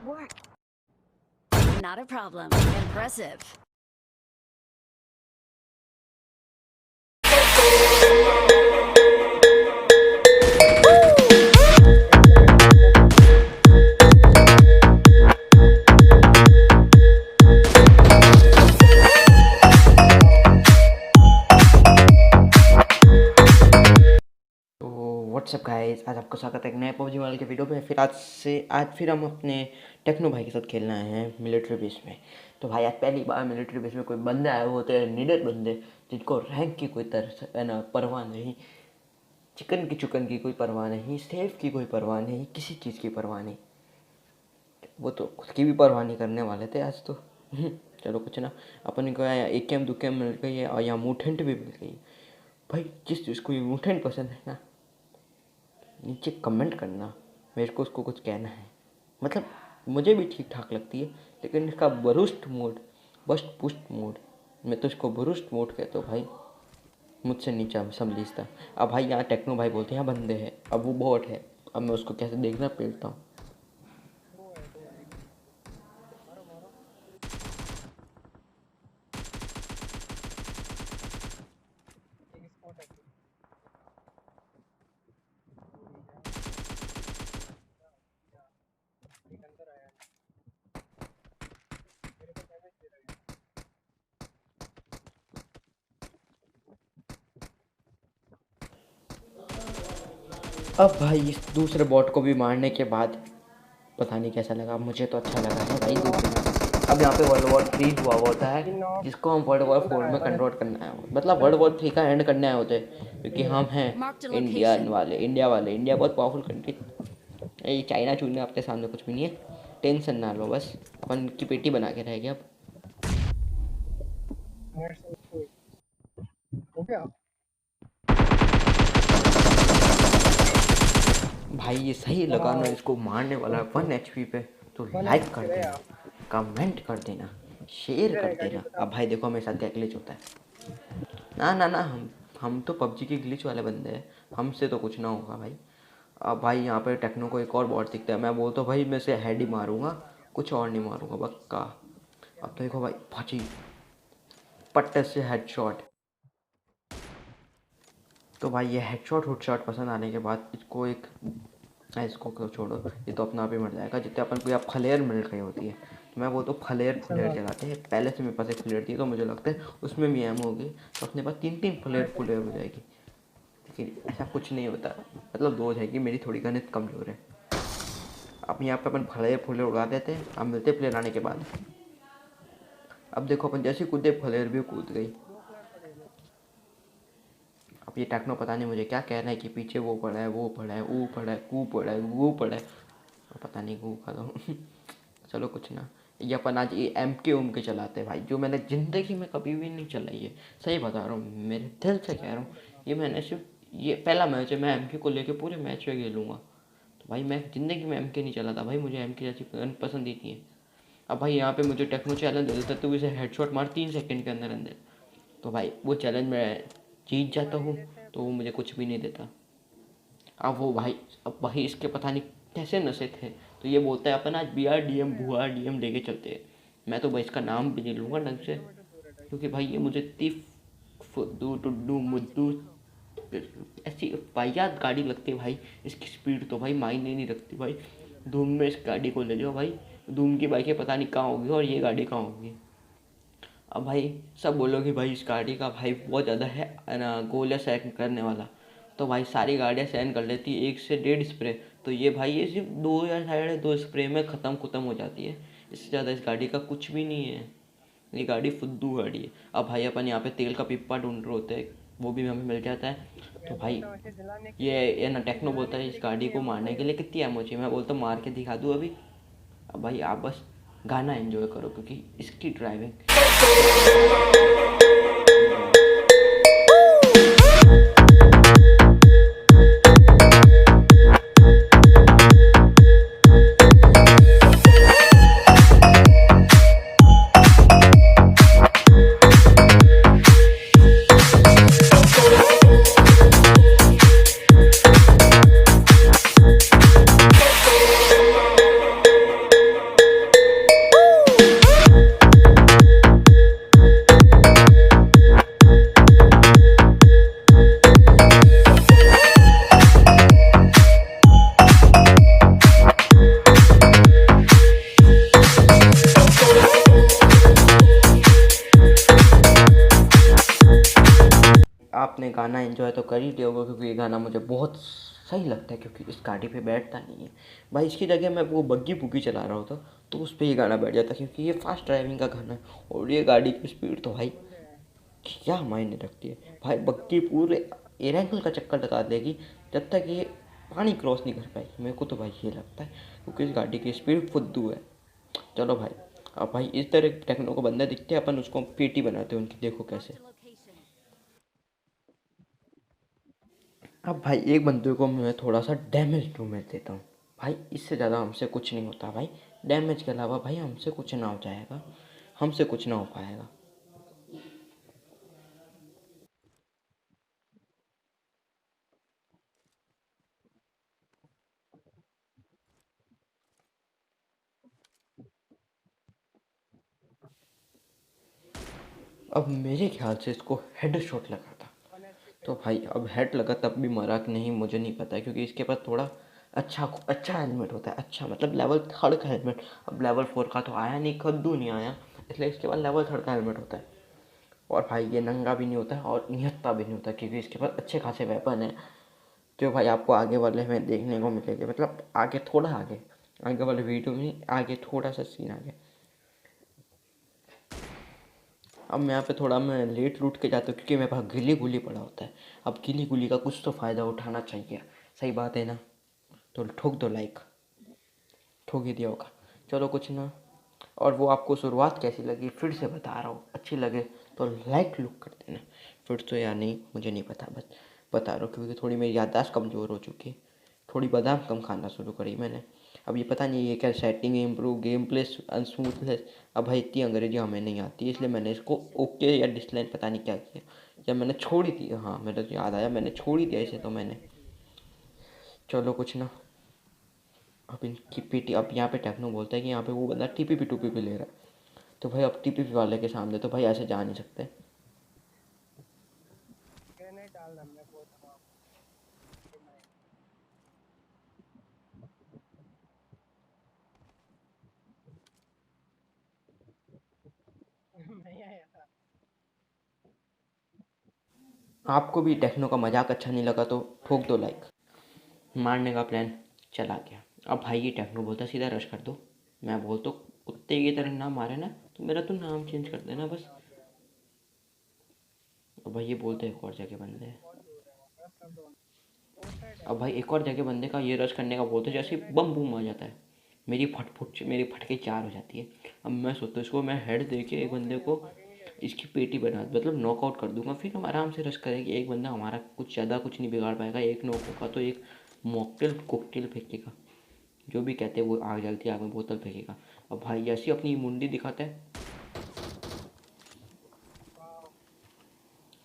work. Not a problem. Impressive. WhatsApp guys, आज आपका स्वागत है एक नए पबजी मोबाइल के वीडियो पे। फिर हम अपने टेक्नो भाई के साथ खेलना है मिलिट्री बेस में। तो भाई आज पहली बार मिलिट्री बेस में कोई बंदे आए होते हैं, नीडेड बंदे जिनको रैंक की कोई तरह ना परवाह नहीं, चिकन की कोई परवाह नहीं, सेफ की कोई परवाह नहीं, किसी चीज़ की परवाह नहीं। वो तो खुद की भी परवाह नहीं करने वाले थे आज तो। चलो कुछ ना, अपन को एक कैम 2 कैम मिल गई है और यहाँ मूठेंट भी मिल गई है। भाई जिस चीज़ को ये मूठेंट पसंद है ना, नीचे कमेंट करना, मेरे को उसको कुछ कहना है। मतलब मुझे भी ठीक ठाक लगती है, लेकिन इसका बस्ट पुस्ट मोड, मैं तो इसको बरूस्ट मोड कहता हूँ भाई, मुझसे नीचा समझता। अब भाई यहाँ टेक्नो भाई बोलते हैं यहाँ बंदे हैं, अब वो बॉट है, अब मैं उसको कैसे देखना पेड़ता हूँ। अब भाई इस दूसरे बॉट को भी मारने के बाद पता नहीं कैसा लगा, मुझे तो अच्छा लगा है भाई। अब यहाँ पे वर्ल्ड वॉर 3 हुआ होता है, जिसको हम वर्ल्ड वॉर 4 में कन्वर्ट करना है, मतलब वर्ल्ड वॉर 3 का एंड करने आए होते हैं, क्योंकि हम हैं इंडिया वाले। इंडिया बहुत पावरफुल कंट्री, ये चाइना चूना आपके सामने कुछ भी नहीं है, टेंशन ना लो, बस अपन की पेटी बना के रहेगी। अब भाई ये सही लगा ना, इसको मारने वाला 1 HP पे, तो लाइक कर देना, कमेंट कर देना, शेयर कर देना। अब भाई देखो मेरे साथ क्या ग्लिच होता है। ना हम तो पबजी के ग्लिच वाले बंदे हैं, हमसे तो कुछ ना होगा भाई। अब भाई यहाँ पे टेक्नो को एक और बॉट दिखता है, मैं बोलता हूँ भाई मैं से हेड ही मारूंगा, कुछ और नहीं मारूंगा पक्का। अब देखो भाई भाजी पट्टे से हेडशॉट। तो भाई ये हेडशॉट पसंद आने के बाद इसको तो छोड़ो, ये तो अपना आप ही मर जाएगा। जितने अपन को यहाँ फलेयर मिल रही होती है, तो मैं वो तो फलेयर चलाते हैं। पहले से मेरे पास एक फ्लेयर थी, तो मुझे लगता है उसमें भी एम होगी, तो अपने पास 3 फलेयर हो जाएगी। लेकिन ऐसा कुछ नहीं होता, मतलब 2 हो जाएगी, मेरी थोड़ी गणित कमज़ोर है। अब यहाँ पे अपन फलेयर उड़ा देते हैं, अब मिलते प्लेयर आने के बाद। अब देखो अपन जैसे कूदे फलेयर भी कूद गई। अब ये टेक्नो पता नहीं मुझे क्या कह रहा है कि पीछे वो पड़ा है, वो पड़ा है, वो पड़ा है, कू पड़ा है, वो पड़ा है, पता नहीं गू का तो। चलो कुछ ना, ये अपन आज ये MK चलाते हैं भाई, जो मैंने ज़िंदगी में कभी भी नहीं चलाई है। सही बता रहा हूँ, मेरे दिल से कह रहा हूँ, ये मैंने सिर्फ ये पहला मैच है, मैं MK को लेके पूरे मैच में खेलूँगा। तो भाई मैं ज़िंदगी में MK नहीं चलाता भाई, मुझे MK जैसी गन पसंद ही नहीं है। अब भाई यहाँ पे मुझे टेक्नो चैलेंज दे देता, तो इसे हेडशॉट मार 3 सेकंड के अंदर अंदर, तो भाई वो चैलेंज मैं जीत जाता हूँ, तो वो मुझे कुछ भी नहीं देता। अब भाई इसके पता नहीं कैसे नशे थे, तो ये बोलता है अपन आज BRDM लेके चलते हैं। मैं तो भाई इसका नाम भी नहीं लूँगा ढंग से, क्योंकि भाई ये मुझे टुड्डू मुद्दू ऐसी वाहियात गाड़ी लगती है भाई। इसकी स्पीड तो भाई मायने नहीं रखती भाई। धूम में इस गाड़ी को ले जाओ भाई, धूम की बाइकें पता नहीं कहाँ होगी और ये गाड़ी कहाँ होगी। अब भाई सब बोलोगे भाई इस गाड़ी का भाई बहुत ज़्यादा है ना गोलियाँ सहन करने वाला, तो भाई सारी गाड़ियाँ सहन कर लेती है 1 से 1.5 स्प्रे, तो ये भाई ये सिर्फ 2 या 2.5 स्प्रे में ख़त्म हो जाती है। इससे ज़्यादा इस गाड़ी का कुछ भी नहीं है, ये गाड़ी फुद्दू गाड़ी है। अब भाई अपन यहाँ पे तेल का पिप्पा ढूंढ रहे होते हैं, वो भी हमें मिल जाता है। तो भाई ये ना टेक्नो बोलता है इस गाड़ी को मारने के लिए कितनी एमओ चाहिए, मैं बोलता हूँ मार के दिखा दूँ अभी। अब भाई आप बस गाना एंजॉय करो, क्योंकि इसकी ड्राइविंग आपने गाना एंजॉय तो कर ही लिया होगा, क्योंकि ये गाना मुझे बहुत सही लगता है, क्योंकि इस गाड़ी पे बैठता नहीं है भाई। इसकी जगह मैं वो बग्गी बुग्गी चला रहा होता तो उस पर ये गाना बैठ जाता, क्योंकि ये फास्ट ड्राइविंग का गाना है। और ये गाड़ी की स्पीड तो भाई क्या मायने रखती है भाई। बग्गी पूरे एयर एंगल का चक्कर लगा देगी जब तक ये पानी क्रॉस नहीं कर पाएगी। मेरे को तो भाई ये लगता है, क्योंकि इस गाड़ी की स्पीड फुद्दू है। चलो भाई, अब भाई इस तरह टेक्नो को बंदा दिखते हैं, अपन उसको पीटी बनाते हैं उनकी, देखो कैसे। अब भाई एक बंदे को मैं थोड़ा सा डैमेज डूमेज देता हूँ भाई, इससे ज़्यादा हमसे कुछ नहीं होता भाई। डैमेज के अलावा भाई हमसे कुछ ना हो जाएगा, हमसे कुछ ना हो पाएगा। अब मेरे ख्याल से इसको हेड शॉट लगा था, तो भाई अब हेड लगा तब भी मरा कि नहीं मुझे नहीं पता, क्योंकि इसके पास थोड़ा अच्छा अच्छा हेलमेट होता है। अच्छा मतलब लेवल 3 का हेलमेट। अब लेवल 4 का तो आया नहीं, कद्दू नहीं आया, इसलिए इसके पास लेवल 3 का हेलमेट होता है। और भाई ये नंगा भी नहीं होता है और निहत्ता भी नहीं होता, क्योंकि इसके पास अच्छे खासे वेपन है, जो भाई आपको आगे वाले में देखने को मिलेंगे। मतलब आगे थोड़ा आगे, आगे वाले वीडियो में आगे थोड़ा सा सीन आगे। अब मैं यहाँ पे थोड़ा मैं लेट लूट के जाता हूँ, क्योंकि मेरे पास गिली गुली पड़ा होता है। अब गिली गुली का कुछ तो फ़ायदा उठाना चाहिए, सही बात है ना। तो ठोक दो लाइक, ठोक ही दिया होगा। चलो कुछ ना। और वो आपको शुरुआत कैसी लगी फिर से बता रहा हूँ, अच्छी लगे तो लाइक लुक कर देना। फिर तो या नहीं मुझे नहीं पता, बस बता रहा हूँ, क्योंकि थोड़ी मेरी याददाश्त कमज़ोर हो चुकी है। थोड़ी बादाम कम खाना शुरू करी मैंने। अब ये पता नहीं ये क्या सेटिंग इम्प्रूव, गेम प्ले अनस्मूथनेस। अब भाई इतनी अंग्रेजी हमें नहीं आती, इसलिए मैंने इसको ओके या डिसलाइन पता नहीं क्या किया, या मैंने छोड़ ही दिया। हाँ मेरे तो याद आया, मैंने छोड़ ही दिया इसे तो मैंने। चलो कुछ ना। अब इनकी पीटी, अब यहाँ पे टेक्नो बोलता है कि यहाँ पे वो बंदा टीपीपी टूपीपी ले रहा है, तो भाई अब टीपीपी वाले के सामने तो भाई ऐसे जा नहीं सकते। आपको भी टेक्नो का मजाक अच्छा नहीं लगा तो ठोक दो लाइक। मारने का प्लान चला गया। अब भाई ये टेक्नो बोलता सीधा रश कर दो। मैं बोलता कुत्ते की तरह ना मारे ना तो मेरा तो नाम चेंज कर देना बस। अब भाई ये बोलते एक और जगह बंदे हैं। अब भाई एक और जगह बंदे का ये रश करने का बोलते जैसे बम बूम आ जाता है, मेरी फटके 4 हो जाती है। अब मैं सोचता हूँ इसको मैं हेड दे के एक बंदे को इसकी पेटी बना मतलब नॉकआउट कर दूंगा, फिर हम आराम से रश करेंगे। एक बंदा हमारा कुछ ज़्यादा कुछ नहीं बिगाड़ पाएगा, एक नॉक होगा तो एक मॉकटेल कोकटेल फेंकेगा, जो भी कहते हैं वो आग जलती है, आग में बोतल फेंकेगा। अब भाई ऐसी अपनी मुंडी दिखाता है।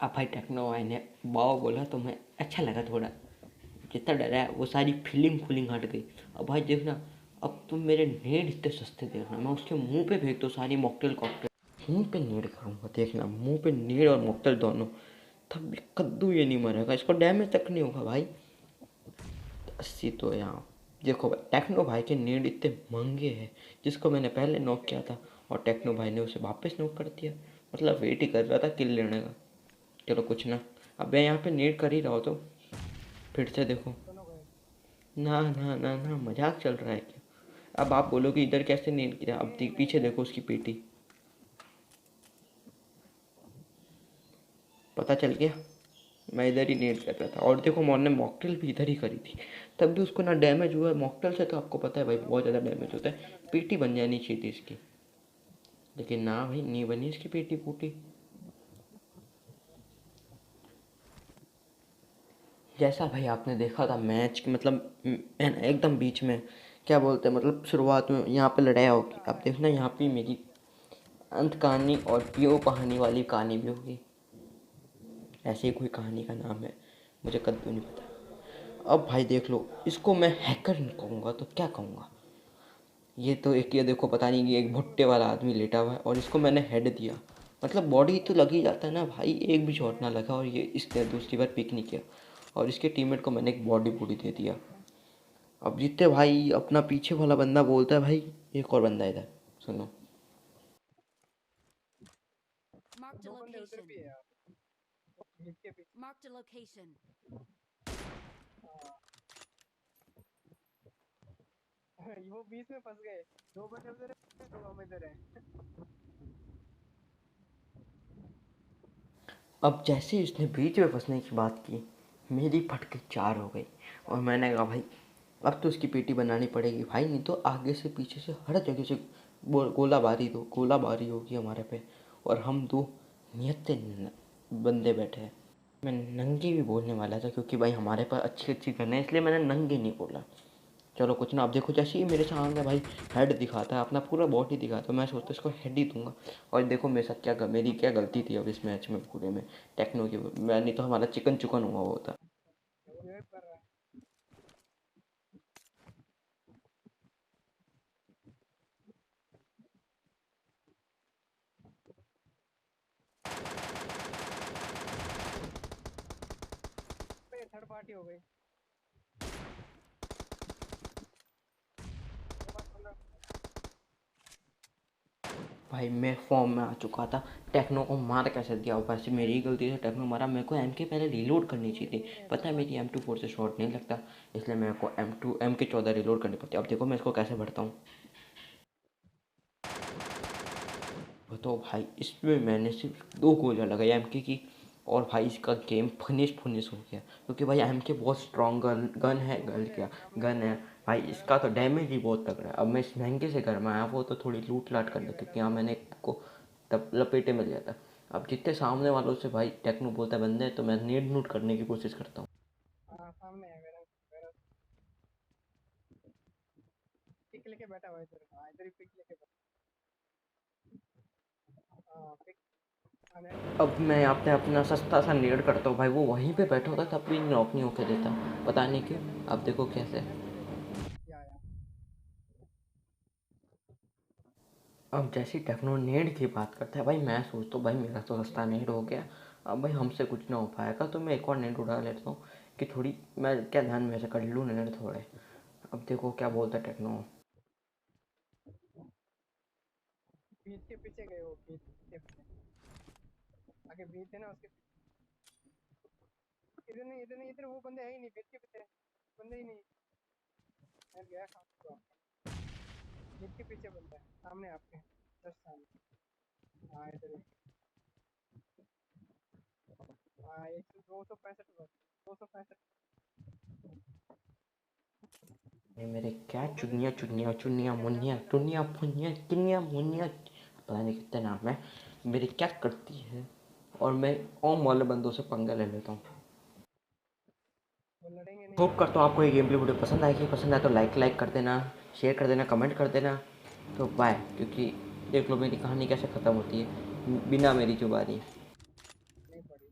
अब भाई टेक्नो भाई ने बाव बोला तो मैं अच्छा लगा थोड़ा, जितना डरा है वो सारी फीलिंग फूलिंग हट गई। अब भाई देखना, अब तुम मेरे नेड इतने सस्ते देखना, मैं उसके मुंह पे फेंक दो सारी मॉकटेल कॉकटेल, मुंह पे नेड करूँगा देखना, मुंह पे नेड और मॉकटेल दोनों। तब भी कद्दू ये नहीं मरेगा, इसको डैमेज तक नहीं होगा भाई। 80 तो यहाँ देखो भाई, टेक्नो भाई के नेड इतने महंगे हैं, जिसको मैंने पहले नॉक किया था और टेक्नो भाई ने उसे वापस नॉक कर दिया। मतलब वेट ही कर रहा था किल लेने का। चलो कुछ ना। अब मैं यहाँ पे नेड कर ही रहा हूँ तो फिर से देखो। ना ना ना ना, मजाक चल रहा है क्या। अब आप बोलोगे इधर कैसे नेड किया, अब पीछे देखो उसकी पेटी, पता चल गया। मैं इधर ही नेट कर रहा था और देखो मैंने मॉकटेल भी इधर ही करी थी, तब भी उसको ना डैमेज हुआ। मॉकटेल से तो आपको पता है भाई बहुत ज़्यादा डैमेज होता है, पेटी बन जानी चाहिए थी इसकी, लेकिन ना भाई नहीं बनी इसकी पेटी पूटी। जैसा भाई आपने देखा था मैच की, मतलब एकदम बीच में क्या बोलते हैं, मतलब शुरुआत में यहाँ पे लड़ाई होगी, अब देखना यहाँ पे मेरी अंत कहानी और पीओ कहानी वाली कहानी भी होगी। ऐसी कोई कहानी का नाम है, मुझे कद्दू नहीं पता। अब भाई देख लो, इसको मैं हैकर नहीं कहूँगा तो क्या कहूँगा। ये तो एक, ये देखो पता नहीं, ये एक भुट्टे वाला आदमी लेटा हुआ है और इसको मैंने हेड दिया, मतलब बॉडी तो लग ही जाता है ना भाई, एक भी शॉट ना लगा और ये इसने दूसरी बार पिक नहीं किया, और इसके टीममेट को मैंने एक बॉडी बूडी दे दिया। अब जितने भाई अपना पीछे वाला बंदा बोलता है भाई एक और बंदा इधर सुनो। Marked a location. इसके पीछे। Marked a location. हाँ। वो बीच में फंस गए, दो बंदे उधर है, दो हम इधर है। अब जैसे ही उसने बीच में फंसने की बात की, मेरी फटके 4 हो गई और मैंने कहा भाई अब तो उसकी पेटी बनानी पड़ेगी भाई, नहीं तो आगे से पीछे से हर जगह से गोलाबारी होगी हमारे पे। और हम दो नियत बंदे बैठे हैं। मैं नंगे भी बोलने वाला था क्योंकि भाई हमारे पास अच्छी अच्छी गन है, इसलिए मैंने नंगे नहीं बोला। चलो कुछ ना, अब देखो जैसे ही मेरे सामने भाई हेड दिखाता है, अपना पूरा बॉडी दिखाता है, मैं सोचता इसको हेड ही दूंगा। और देखो मेरे साथ क्या, मेरी क्या गलती थी अब इस मैच में पूरे में, टेक्नो की। मैं नहीं तो हमारा चिकन चुकन हुआ होता। वो रिवाइव कर रहा है। पे थर्ड पार्टी हो गई। भाई मैं फॉर्म में आ चुका था, टेक्नो को मार कैसे दिया, वैसे मेरी ही गलती से टेक्नो मारा। मेरे को एम के पहले रिलोड करनी चाहिए थी, पता है मेरी M24 से शॉट नहीं लगता, इसलिए मेरे को MK14 रिलोड करनी पड़ती है। अब देखो मैं इसको कैसे भरता हूँ। तो भाई इसमें मैंने सिर्फ 2 गोलियाँ लगाई MK की, और भाई इसका गेम फिनिश हो गया क्योंकि भाई MK बहुत स्ट्रॉन्ग गन है भाई। इसका तो डैमेज ही बहुत तगड़ा है। अब मैं इस महंगे से घर में आया, वो तो थोड़ी लूट लाट कर ले क्योंकि यहाँ मैंने को लपेटे में लिया था। अब जितने सामने वालों से भाई टेक्नो बोलता है बंदे, तो मैं नेट नूट करने की कोशिश करता हूँ। हाँ सामने है मेरा, मेरा पिक लेके बैठा हुआ है इधर। हाँ इधर ही पिक लेके बैठा। हाँ पिक आने। अब मैं यहाँ पे अपना सस्ता सा नेट करता हूँ भाई, वो वहीं पे बैठा होता तब भी नॉक नहीं होके देता, पता नहीं क्यों। अब देखो कैसे। या अब जैसी टेक्नो नेट की बात करता है भाई, मैं सोचता हूँ भाई मेरा तो सस्ता नेट हो गया, अब भाई हमसे कुछ ना हो पाएगा, तो मैं एक और नेट उड़ा लेता हूँ कि थोड़ी मैं क्या ध्यान में से कर लूँ नेट थोड़े। अब देखो क्या बोलता है टेक्नो। बीच के पीछे गए, वो बीच के पीछे आगे बीच है ना उसके पीछे। इधर नहीं, इधर वो बंदे है ही नहीं, बीच के पीछे बंदे ही नहीं। मैं गया कहाँ को? बीच के पीछे बंदा है, सामने आपके जस्ट सामने। हाँ इधर ही। हाँ 265 265। ये मेरे क्या चुन्नियाँ मुन्नियाँ पता नहीं कितने नाम है मेरे, क्या करती है। और मैं ओम वाले बंदों से पंगा ले लेता हूँ। वो लड़ेंगे नहीं। होप करता हूँ आपको ये गेम प्ले वीडियो पसंद आएगी, पसंद आए तो लाइक कर देना, शेयर कर देना, कमेंट कर देना। तो बाय, क्योंकि देख लो मेरी कहानी कैसे ख़त्म होती है बिना मेरी जुबानी। नहीं पड़ी।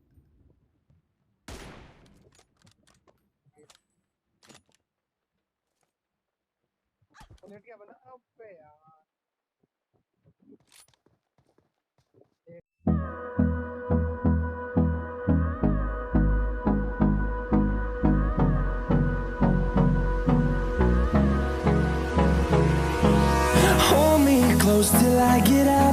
वो लेट गया बंदा। अबे यार। Hold me close till I get out.